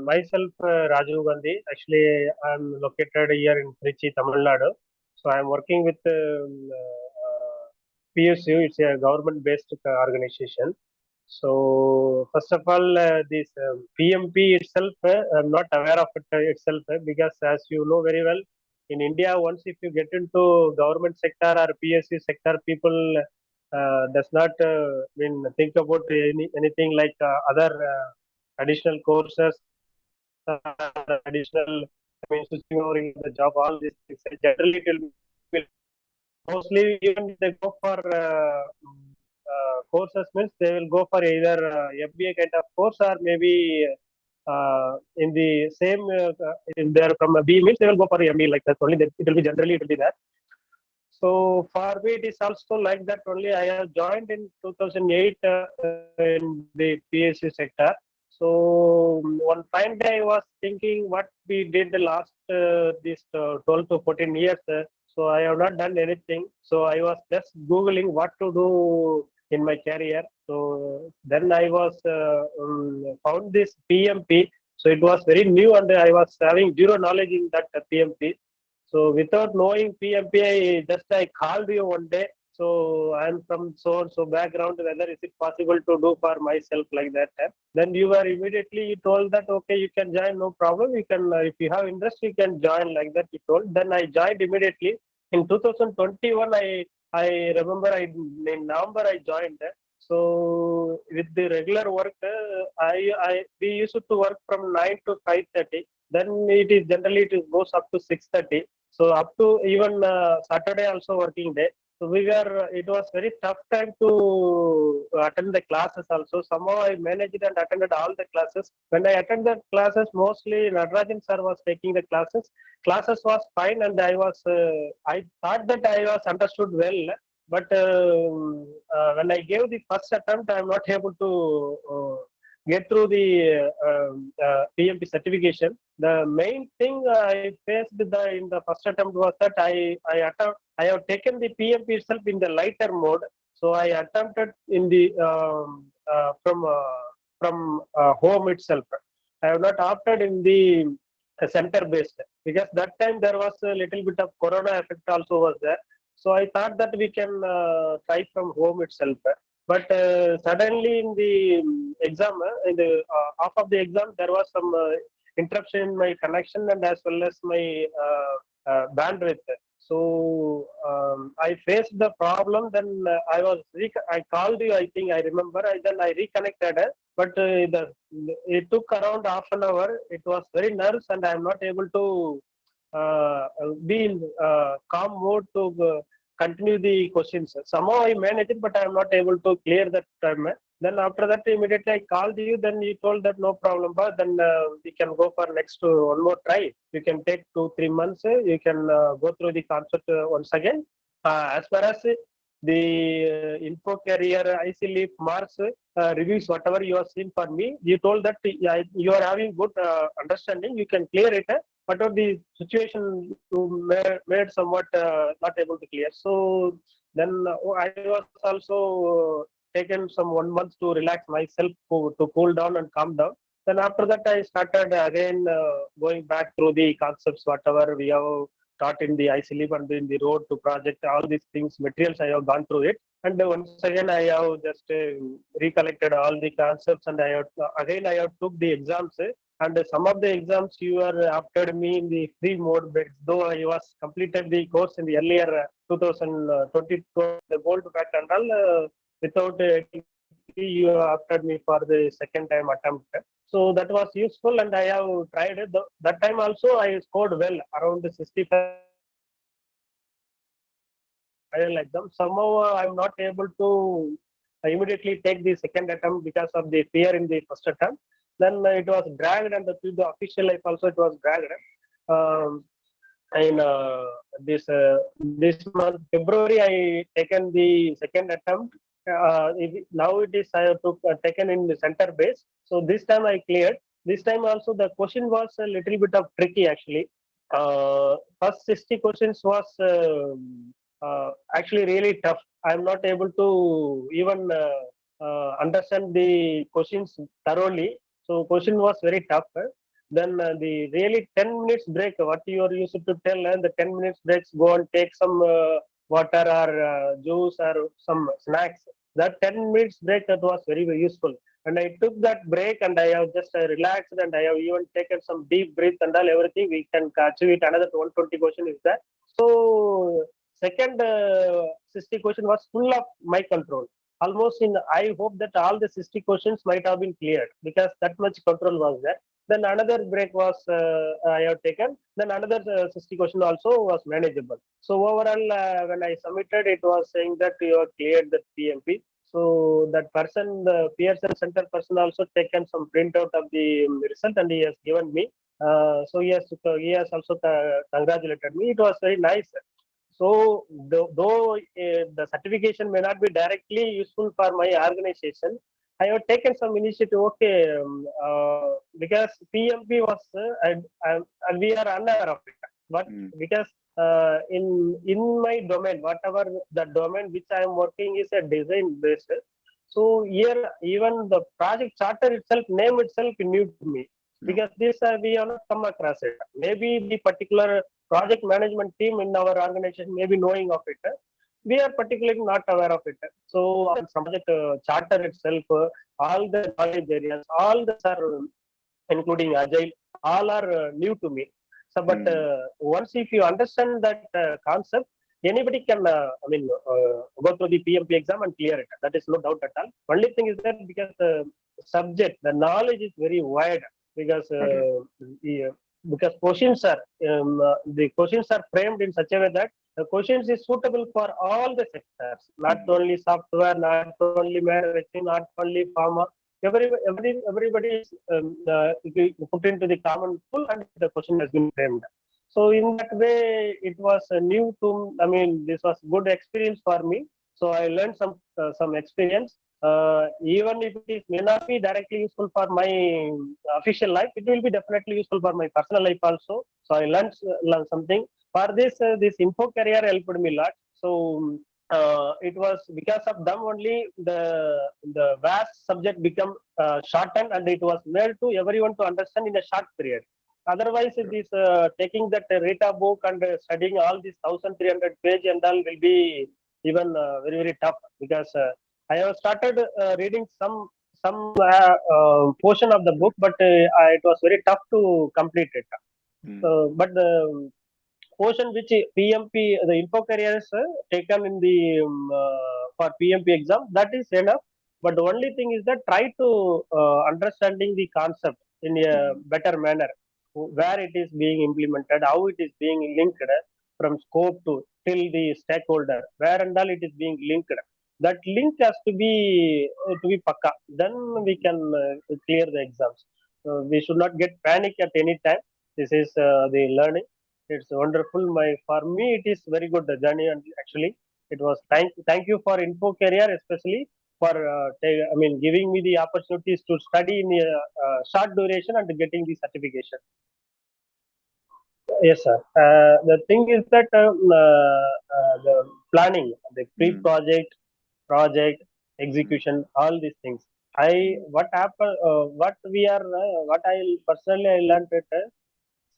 Myself, Rajiv Gandhi. Actually, I'm located here in Pritchi, Tamil Nadu. So I'm working with PSU. It's a government-based organization. So first of all, this PMP itself, I'm not aware of it itself because, as you know very well, in India, once if you get into government sector or PSU sector, people does not think about anything like other additional courses, additional switching over in the job, all these things. Generally, it will be mostly even if they go for courses means they will go for either MBA kind of course or maybe in the same if they are from a B means they will go for MBA like that only. It will be generally it will be that. So for me, it is also like that only. I have joined in 2008 in the PSU sector. So one fine day I was thinking what we did the last this 12 to 14 years. So I have not done anything. So I was just Googling what to do in my career. So then I was found this PMP. So it was very new and I was having zero knowledge in that PMP. So without knowing PMP, I called you one day. So I'm from so and so background. Whether is it possible to do for myself like that? Then you were immediately you told that okay, you can join, no problem. You can if you have interest, you can join like that. You told. Then I joined immediately. In 2021, I remember in November I joined. So with the regular work, we used to work from 9 to 5:30. Then it goes up to 6:30. So up to even Saturday also working day. So it was very tough time to attend the classes also. Somehow I managed and attended all the classes. When I attended classes, mostly Natarajan sir was taking the classes. Classes was fine and I thought that I was understood well. But when I gave the first attempt, I am not able to get through the PMP certification. The main thing I faced in the first attempt was that I have taken the PMP itself in the lighter mode. So I attempted in the from home itself. I have not opted in the center based because that time there was a little bit of corona effect also was there. So I thought that we can try from home itself. But suddenly in the exam, in the half of the exam, there was some interruption in my connection and as well as my bandwidth. So I faced the problem. Then I called you. I think I remember. Then I reconnected. But it took around half an hour. It was very nervous, and I am not able to be in calm mode to continue the questions. Somehow I managed it, but I am not able to clear that time. Then after that, immediately I called you. Then you told that no problem, but then we can go for next one more try. You can take 2-3 months. You can go through the concept once again. As far as the Infocareer IC Leaf marks reviews, whatever you have seen for me, you told that you are having good understanding. You can clear it. But the situation made somewhat not able to clear. So then I was also taken some 1 month to relax myself to cool down and calm down. Then after that I started again going back through the concepts whatever we have taught in the ICLIP and in the road to project, all these things, materials I have gone through it. And once again I have just recollected all the concepts and I have took the exams. And some of the exams you are after me in the free mode, but though I was completed the course in the earlier 2022, the gold pack and all, without you after me for the second time attempt. So that was useful and I have tried it. That time also I scored well, around 65 exam. Somehow I'm not able to immediately take the second attempt because of the fear in the first attempt. Then it was dragged and through the official life also it was dragged. In this month February I taken the second attempt. Now it is I have taken in the center base. So this time I cleared. This time also the question was a little bit of tricky actually. First 60 questions was actually really tough. I am not able to even understand the questions thoroughly. So question was very tough. Then the really 10 minutes break, what you are used to tell, the 10 minutes breaks, go and take some water or juice or some snacks. That 10 minutes break, that was very, very useful. And I took that break and I have just relaxed and I have even taken some deep breath and all everything. We can achieve it. Another 120 question is that. So second 60 question was full of my control. Almost in, I hope that all the 60 questions might have been cleared because that much control was there. Then another break was I have taken. Then another 60 question also was manageable. So overall, when I submitted, it was saying that you have cleared the PMP. So that person, the Pearson Center person, also taken some printout of the result and he has given me. So he has also congratulated me. It was very nice. So though the certification may not be directly useful for my organization, I have taken some initiative. Okay, because PMP was and we are unaware of it, but because in my domain, whatever the domain which I am working is a design based. So here even the project charter itself, name itself, new to me because this we have not come across it. Maybe the particular project management team in our organization may be knowing of it. We are particularly not aware of it. So from project charter itself, all the knowledge areas, all the are including agile, all are new to me. So, but once if you understand that concept, anybody can, go through the PMP exam and clear it. That is no doubt at all. Only thing is that because the subject, the knowledge is very wide because because questions are the questions are framed in such a way that the questions is suitable for all the sectors, not only software, not only manufacturing, not only pharma. Everybody is put into the common pool and the question has been framed. So in that way, it was new to. I mean, this was good experience for me. So I learned some experience. Even if it is, may not be directly useful for my official life, it will be definitely useful for my personal life also. So I learned something. For this Infocareer helped me a lot. So it was because of them only the vast subject become shortened and it was made to everyone to understand in a short period. Otherwise, this taking that Rita book and studying all these 1,300 page and all will be even very very tough because I have started reading some portion of the book, but it was very tough to complete it. But the portion which PMP, the info careers taken in the for PMP exam, that is enough. But the only thing is that try to understanding the concept in a better manner, where it is being implemented, how it is being linked from scope till the stakeholder, where and all it is being linked. That link has to be pakka. Then we can clear the exams. We should not get panic at any time. This is the learning. It's wonderful. For me, it is very good journey. And actually, it was thank you for Info Career, especially for giving me the opportunities to study in a short duration and getting the certification. Yes, sir. The thing is that the planning, the pre-project, project, execution, all these things. What happened? What I personally I learned it.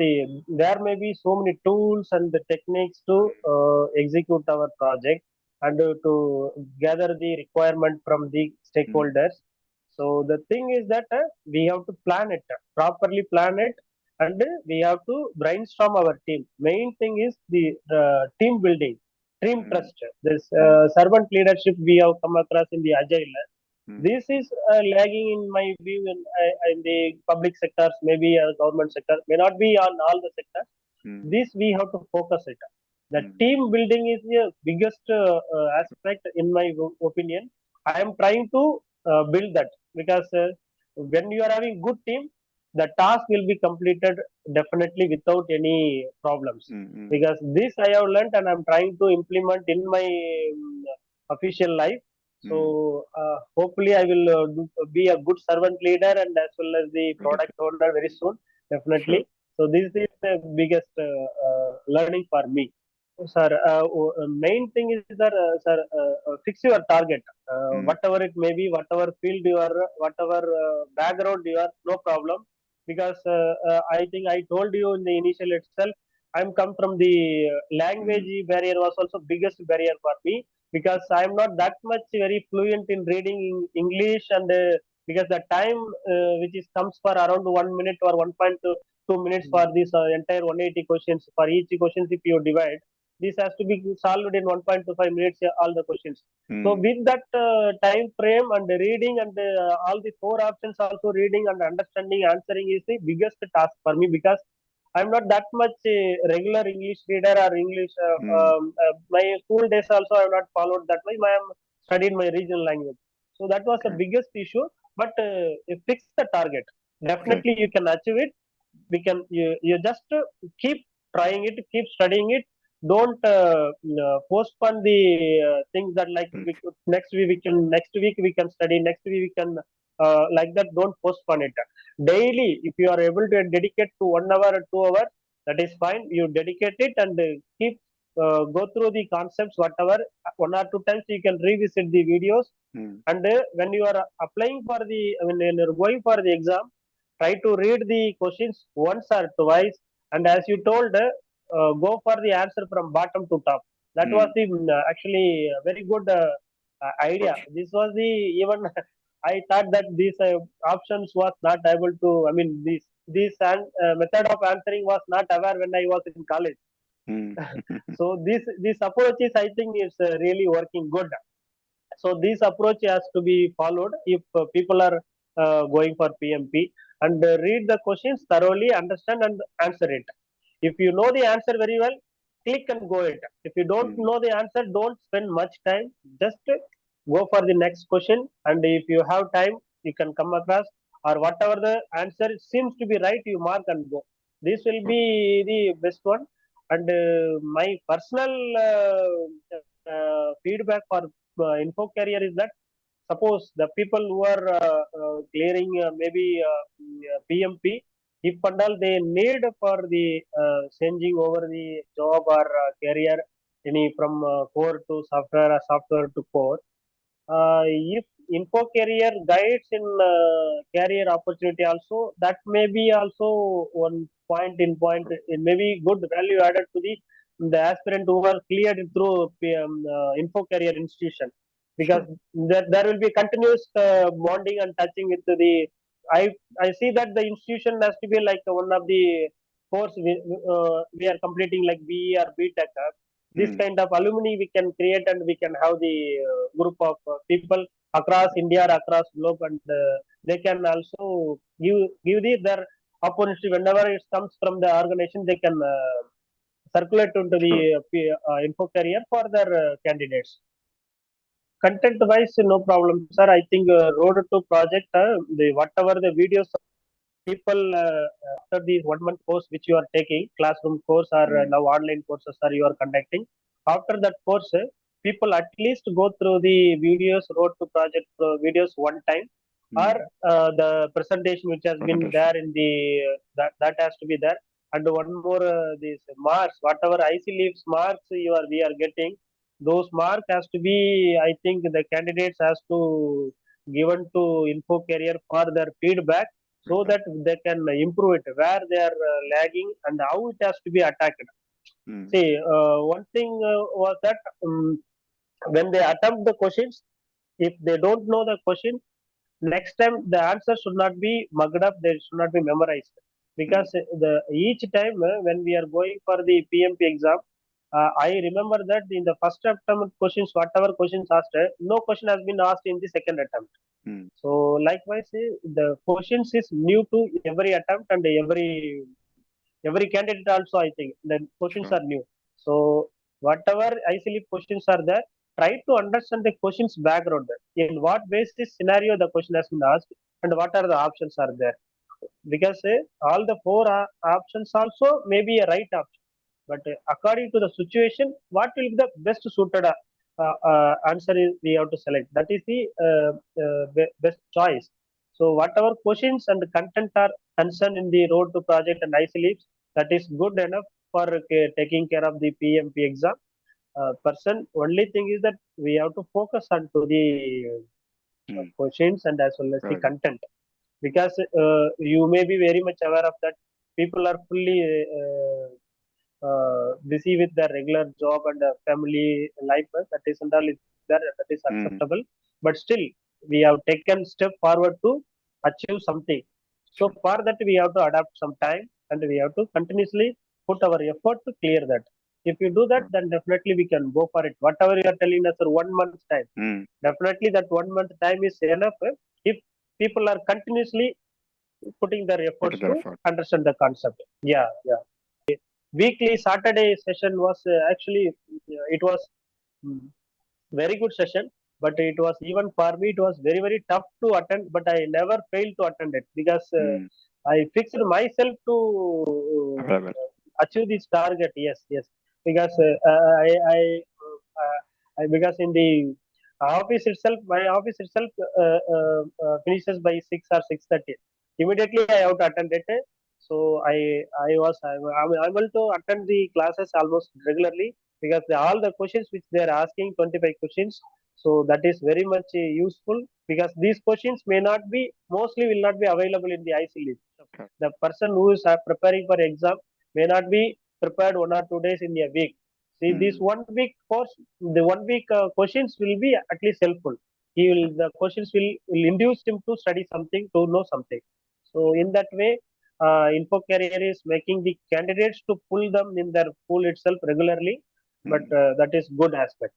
See, there may be so many tools and the techniques to execute our project and to gather the requirement from the stakeholders. So the thing is that we have to plan it, properly plan it, and we have to brainstorm our team. Main thing is the team building, team trust. This servant leadership we have come across in the agile. This is lagging in my view in the public sectors, maybe government sector, may not be on all the sectors. This we have to focus it. The team building is the biggest aspect in my opinion. I am trying to build that because when you are having good team, the task will be completed definitely without any problems. Because this I have learned and I'm trying to implement in my official life. So hopefully I will be a good servant leader and as well as the product owner very soon, definitely. So this is the biggest learning for me. Sir, main thing is that, sir, fix your target. Whatever it may be, whatever field you are, whatever background you are, no problem. Because I think I told you in the initial itself, I'm come from the language barrier was also biggest barrier for me, because I'm not that much very fluent in reading in English, and because the time which is comes for around 1 minute or 1.2 minutes for this entire 180 questions. For each questions, if you divide, this has to be solved in 1.25 minutes, all the questions. So with that time frame and reading and all the four options also reading and understanding answering is the biggest task for me, because I'm not that much regular English reader or English. My school days also I have not followed that way. I am studied my regional language, so that was the biggest issue. But fix the target. Definitely you can achieve it. You just keep trying it, keep studying it. Don't postpone the things that like next week we can study, next week we can like that. Don't postpone it. Daily, if you are able to dedicate to 1 hour or 2 hours, that is fine. You dedicate it and keep go through the concepts, whatever. One or two times you can revisit the videos. And when you are applying for the, when you're going for the exam, try to read the questions once or twice. And as you told, go for the answer from bottom to top. That was the actually very good idea. This was the even I thought that these options was not able to. I mean, this method of answering was not aware when I was in college. So this approach is, I think, is really working good. So this approach has to be followed if people are going for PMP, and read the questions thoroughly, understand and answer it. If you know the answer very well, click and go it. If you don't know the answer, don't spend much time. Just go for the next question, and if you have time, you can come across, or whatever the answer seems to be right, you mark and go. This will be the best one. And my personal feedback for Infocareer is that, suppose the people who are clearing PMP, if and all they need for the changing over the job or career, any from core to software or software to core, if Infocareer guides in career opportunity also, that may be also one point in point. It may be good value added to the aspirant who are cleared through Infocareer institution, because there will be continuous bonding and touching with the. I I see that the institution has to be like one of the course we are completing, like BE or BTech. This kind of alumni we can create, and we can have the group of people across India or across globe, and they can also give their opportunity whenever it comes from the organization. They can circulate into the info career for their candidates. Content wise, no problem, sir. I think road to project, the whatever the videos people after the 1 month course which you are taking, classroom course or now online courses are you are conducting. After that course, people at least go through the videos, road to project videos one time, or the presentation which has been there in the that has to be there. And one more, these marks, whatever IC leaves marks we are getting, those mark has to be, I think the candidates has to given to Info Career for their feedback, so that they can improve it where they are lagging and how it has to be attacked. See, one thing was that when they attempt the questions, if they don't know the question, next time the answer should not be mugged up, they should not be memorized. Because the each time when we are going for the PMP exam, I remember that in the first attempt questions, whatever questions asked, no question has been asked in the second attempt. So likewise, the questions is new to every attempt, and every candidate also. I think the questions are new. So whatever ICLEAP questions are there, try to understand the questions background. In what basis scenario the question has been asked, and what are the options are there. Because all the four options also may be a right option, but according to the situation, what will be the best suited answer is we have to select. That is the best choice. So whatever questions and content are concerned in the road to project and ICLEAPs, that is good enough for taking care of the PMP exam. person. Only thing is that we have to focus on to the questions and as well as the Right. content, because you may be very much aware of that people are fully busy with their regular job and family life. That is and all is there, that is acceptable. But still, we have taken step forward to achieve something. So for that, we have to adapt some time and we have to continuously put our effort to clear that. If you do that, then definitely we can go for it. Whatever you are telling us for 1 month's time, definitely that 1 month time is enough if people are continuously putting their Put efforts the to effort. understand the concept. Yeah, yeah. Weekly Saturday session was actually it was mm, very good session, but it was even for me it was very tough to attend. But I never failed to attend it because I fixed myself to Available. achieve this target. Yes, yes, because because in the office itself, my office itself finishes by 6 or 6:30. Immediately I have to attend it. So I'm able to attend the classes almost regularly because all the questions which they are asking, 25 questions. So that is very much useful because these questions may not be, mostly will not be available in the IC list. Okay. The person who is preparing for exam may not be prepared 1 or 2 days in a week. See, this 1 week course, the 1 week questions will be at least helpful. The questions will induce him to study something, to know something. So in that way, Infocareer is making the candidates to pull them in their pool itself regularly, but that is good aspect.